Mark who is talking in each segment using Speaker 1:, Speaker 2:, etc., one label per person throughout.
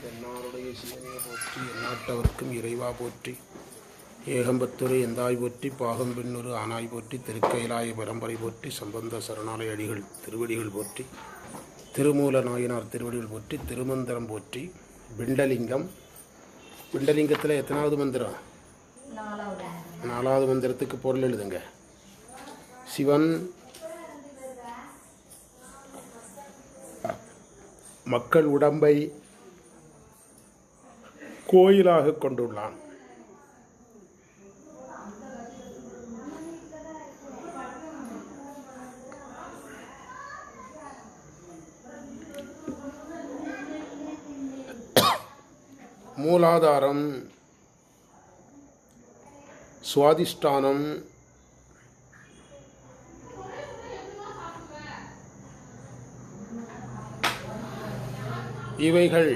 Speaker 1: தென்னாருடைய சிவனையை போற்றி எந்நாட்டவர்க்கும் இறைவா போற்றி ஏகம்பத்துரை எந்தாய் போற்றி பாகம் பெண்ணொரு ஆனாய் போற்றி திருக்கைலாய பரம்பரை போற்றி சம்பந்த சரணாலய அடிகள் திருவடிகள் போற்றி திருமூல நாயனார் திருவடிகள் போற்றி திருமந்திரம் போற்றி பிண்டலிங்கம். பிண்டலிங்கத்தில் எத்தனாவது மந்திரம்? 4வது மந்திரத்துக்கு பொருள் எழுதுங்க. சிவன் மக்கள் உடம்பை கோயிலாக கொண்டுள்ளான். மூலாதாரம், சுவாதிஷ்டானம், இவைகள்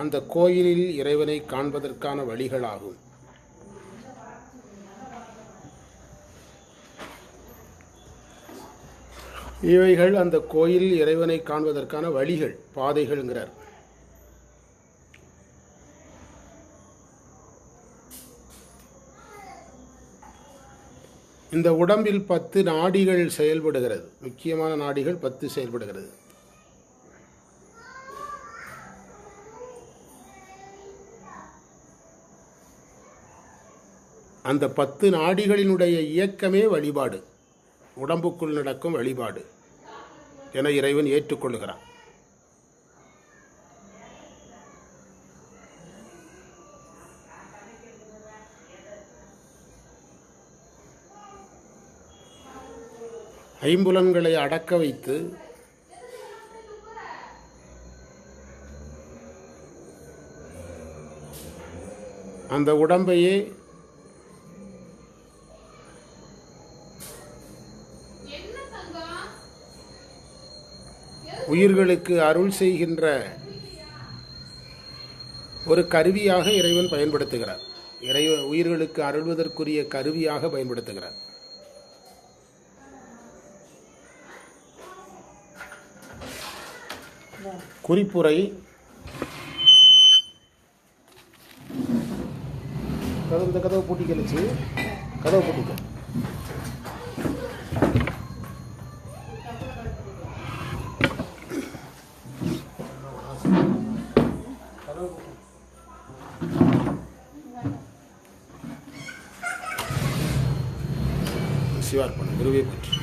Speaker 1: அந்த கோயிலில் இறைவனை காண்பதற்கான வழிகளாகும். இவைகள் அந்த கோயில் இறைவனை காண்பதற்கான வழிகள், பாதைகள்ங்கிறார். இந்த உடம்பில் 10 நாடிகள் செயல்படுகிறது. முக்கியமான நாடிகள் 10 செயல்படுகிறது. அந்த 10 நாடிகளினுடைய இயக்கமே வழிபாடு, உடம்புக்குள் நடக்கும் வழிபாடு என இறைவன் ஏற்றுக்கொள்கிறான். ஐம்புலன்களை அடக்க வைத்து அந்த உடம்பையே உயிர்களுக்கு அருள் செய்கின்ற ஒரு கருவியாக இறைவன் பயன்படுத்துகிறார். உயிர்களுக்கு அருள்வதற்குரிய கருவியாக பயன்படுத்துகிறார். குறிப்புரை. இந்த கதவை பூட்டி கழிச்சு கதவை பூட்டிக்க. சிவார்ப்பணம். குருவே பற்றி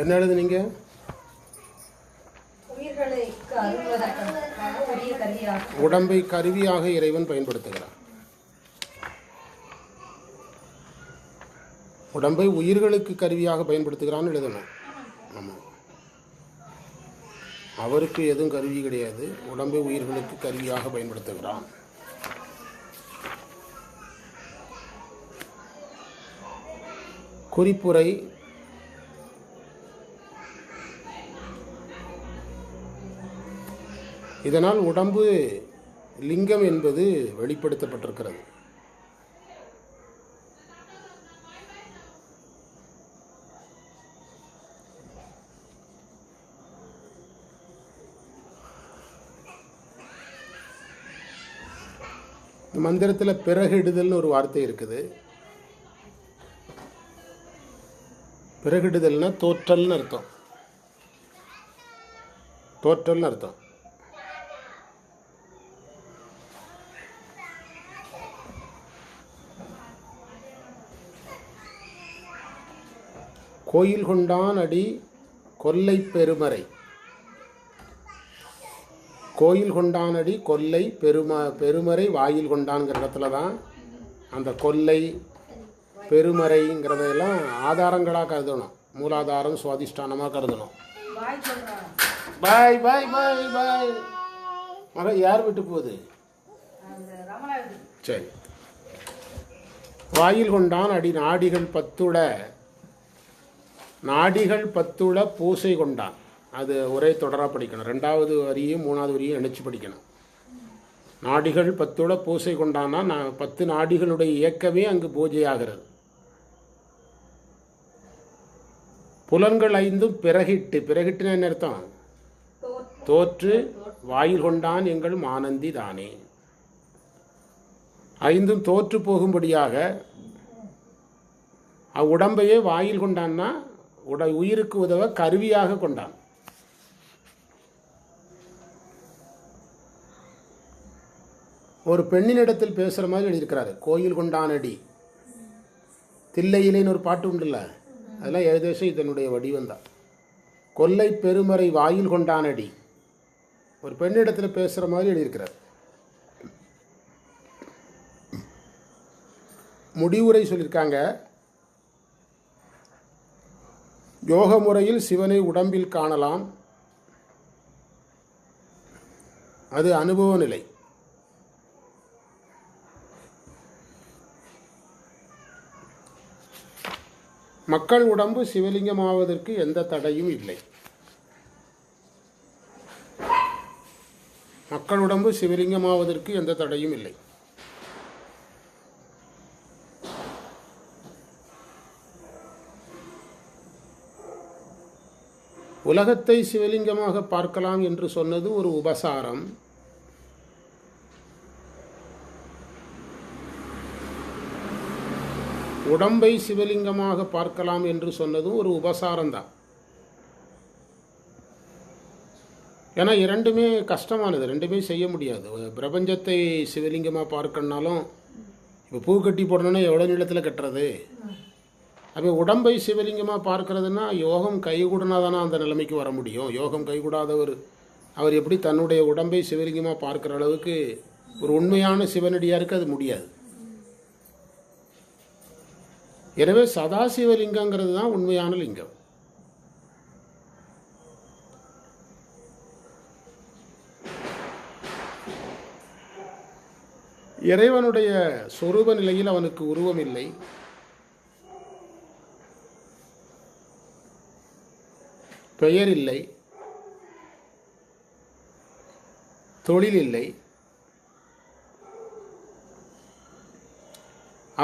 Speaker 1: என்ன எழுதுனீங்க? உடம்பை கருவியாக இறைவன் பயன்படுத்துகிறார். உடம்பை உயிர்களுக்கு கருவியாக பயன்படுத்துகிறான்னு எழுதணும். ஆமாம், அவருக்கு எதுவும் கருவி கிடையாது. உடம்பை உயிர்களுக்கு கருவியாக பயன்படுத்துகிறான். குறிப்புரை. இதனால் உடம்பு லிங்கம் என்பது வெளிப்படுத்தப்பட்டிருக்கிறது. மந்திரத்தில் பிறகிடுதல்னு ஒரு வார்த்தை இருக்குது. பிறகிடுதல்னா தோற்றல்னு அர்த்தம். தோற்றல்னு அர்த்தம். கோயில் கொண்டான் அடி கொல்லை பெருமறை. கோயில் கொண்டானடி கொல்லை பெருமறை வாயில் கொண்டான்ங்கிற இடத்துல தான் அந்த கொல்லை பெருமறைங்கிறதையெல்லாம் ஆதாரங்களாக கருதணும். மூலாதாரம் சுவாதிஷ்டானமாக கருதணும். பாய் பாய் பாய் பாய். மக யார் விட்டு போகுது? சரி. வாயில் கொண்டான் அடி நாடிகள் 10 நாடிகள் பத்துள பூசை கொண்டான். அது ஒரே தொடராக படிக்கணும். 2வது வரியும் 3வது வரியும் இணைச்சு படிக்கணும். நாடிகள் பத்துள பூசை கொண்டான்னா 10 நாடிகளுடைய இயக்கமே அங்கு பூஜையாகிறது. புலன்கள் 5ம் பிறகிட்டுனா என்ன அர்த்தம்? தோற்று வாயில் கொண்டான் எங்கள் மானந்தி தானே. 5ம் தோற்று போகும்படியாக உடம்பையே வாயில் கொண்டான்னா உயிருக்கு உதவ கருவியாக கொண்டான். ஒரு பெண்ணினிடத்தில் பேசுகிற மாதிரி எழுதியிருக்கிறாரு. கோயில் கொண்டானடி தில்லையிலேன்னு ஒரு பாட்டு உண்டுல்ல, அதெல்லாம் ஏகதேசம் இதனுடைய வடிவந்தான். கொல்லை பெருமறை வாயில் கொண்டானடி ஒரு பெண்ணிடத்தில் பேசுகிற மாதிரி எழுதியிருக்கிறார். முடிவுரை சொல்லியிருக்காங்க. யோக முறையில் சிவனை உடம்பில் காணலாம். அது அனுபவ நிலை. மக்கள் உடம்பு சிவலிங்கமாவதற்கு எந்த தடையும் இல்லை. மக்கள் உடம்பு சிவலிங்கமாவதற்கு எந்த தடையும் இல்லை. உலகத்தை சிவலிங்கமாக பார்க்கலாம் என்று சொன்னது ஒரு உபசாரம். உடம்பை சிவலிங்கமாக பார்க்கலாம் என்று சொன்னதும் ஒரு உபசாரம்தான். ஏன்னா இரண்டுமே கஷ்டமானது, ரெண்டுமே செய்ய முடியாது. பிரபஞ்சத்தை சிவலிங்கமாக பார்க்கணுனாலும் இப்போ பூ கட்டி போடணுன்னா எவ்வளோ நீளத்தில் கட்டுறது. அப்போ உடம்பை சிவலிங்கமாக பார்க்கறதுன்னா யோகம் கைகூடனா தானே அந்த நிலைமைக்கு வர முடியும். யோகம் கைகூடாதவர் அவர் எப்படி தன்னுடைய உடம்பை சிவலிங்கமாக பார்க்குற அளவுக்கு ஒரு உண்மையான சிவனடியாருக்கு அது முடியாது. எனவே சதாசிவலிங்கங்கிறது தான் உண்மையான லிங்கம். இறைவனுடைய சொரூப நிலையில் அவனுக்கு உருவம் இல்லை. பெயர் இல்லை, தொழில் இல்லை.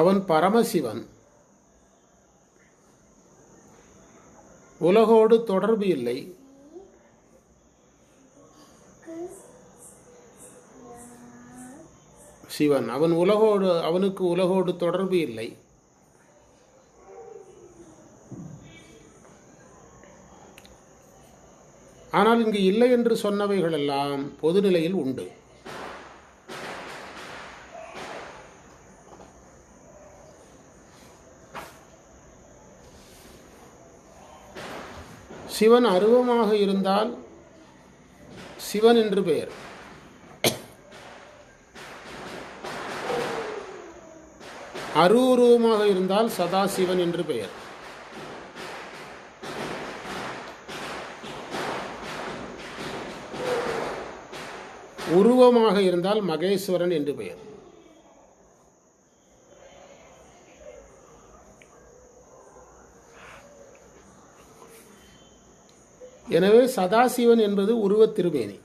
Speaker 1: அவன் பரமசிவன். உலகோடு தொடர்பு இல்லை. சிவன் அவனுக்கு உலகோடு தொடர்பு இல்லை. ஆனால் இங்கு இல்லை என்று சொன்னவைகள் எல்லாம் பொதுநிலையில் உண்டு. சிவன் அருவமாக இருந்தால் சிவன் என்று பெயர். அருவுருவமாக இருந்தால் சதாசிவன் என்று பெயர். உருவமாக இருந்தால் மகேஸ்வரன் என்று பெயர். எனவே சதாசிவன் என்பது உருவத் திருமேனி,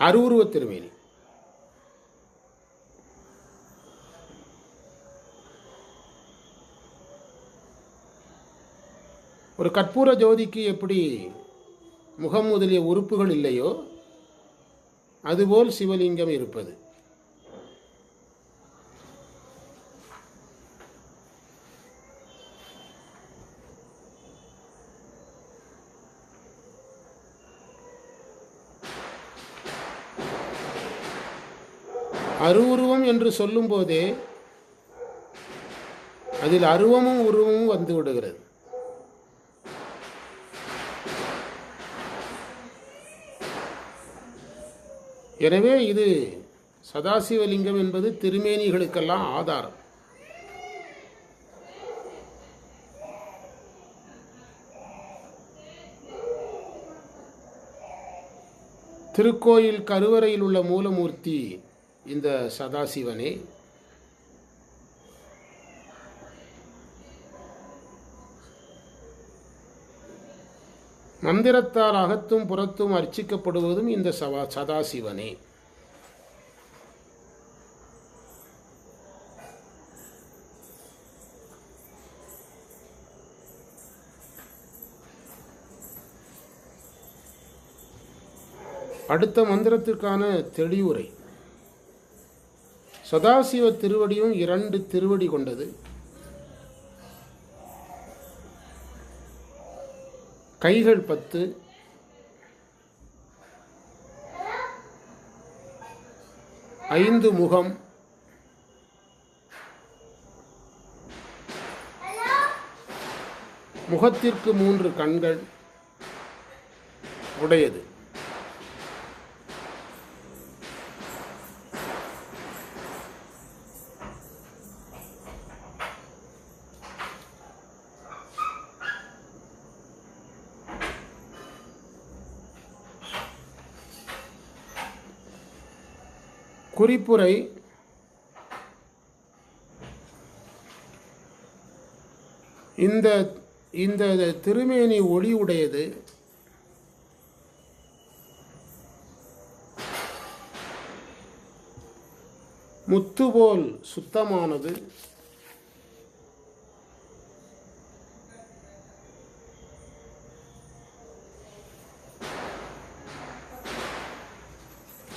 Speaker 1: அருவுருவத் திருமேனி. ஒரு கற்பூர ஜோதிக்கு எப்படி முகம் முதலிய உறுப்புகள் இல்லையோ அதுபோல் சிவலிங்கம் இருப்பது. அருவுருவம் என்று சொல்லும் போதே அதில் அருவமும் உருவமும் வந்து விடுகிறது. எனவே இது சதாசிவலிங்கம் என்பது திருமேனிகளுக்கெல்லாம் ஆதாரம். திருக்கோயில் கருவறையில் உள்ள மூலமூர்த்தி இந்த சதாசிவனே. மந்திரத்தால் அகத்தும் புறத்தும் அர்ச்சிக்கப்படுவதும் இந்த சதாசிவனே. அடுத்த மந்திரத்திற்கான தெளிவுரை. சதாசிவ திருவடியும் 2 திருவடி கொண்டது. கைகள் 10, 5 முகம், முகத்திற்கு 3 கண்கள் உடையது. குறிப்புரை. இந்த திருமேனி ஒளி உடையது. முத்துபோல் சுத்தமானது.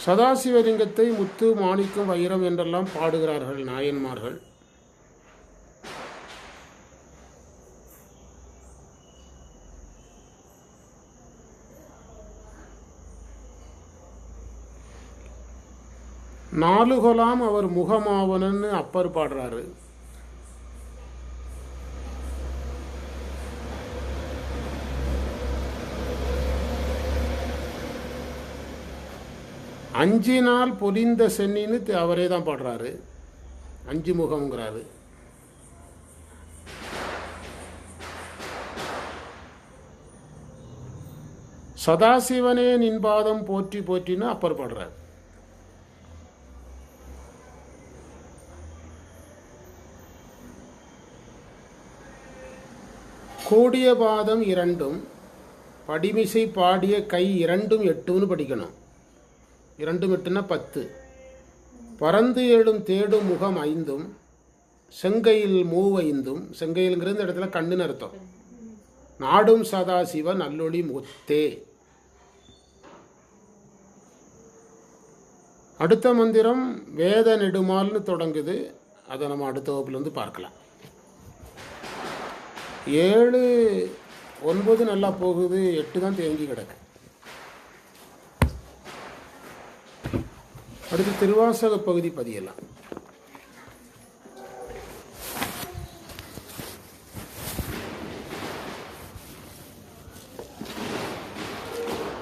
Speaker 1: சதாசிவலிங்கத்தை முத்து, மாணிக்கம், வைரம் என்றெல்லாம் பாடுகிறார்கள் நாயன்மார்கள். நாலுகொலாம் அவர் முகமாவனன்னு அப்பர் பாடுறாரு. அஞ்சினால் பொலிந்த சென்னின்னு அவரே தான் பாடுறாரு. 5 முகம்ங்கிறாரு. சதாசிவனே நின்பாதம் போற்றி போற்றின்னு அப்பர் பாடுறாரு. கூடிய பாதம் 2, படிமிசை பாடிய கை 2 8ன்னு படிக்கணும். 2 8ன்னா 10. பறந்து ஏழும் தேடும் முகம் 5, செங்கையில் 5. செங்கையில்ங்கிற இந்த இடத்துல கண்ணுன்னு அர்த்தம். நாடும் சதாசிவ நல்லொளி முத்தே. அடுத்த மந்திரம் வேத நெடுமால்னு தொடங்குது. அதை நம்ம அடுத்த வகுப்புலேருந்து பார்க்கலாம். 7 9 நல்லா போகுது, 8 தான் தேங்கி கிடக்கு. அடுத்து திருவாசக பகுதி பதியலாம்.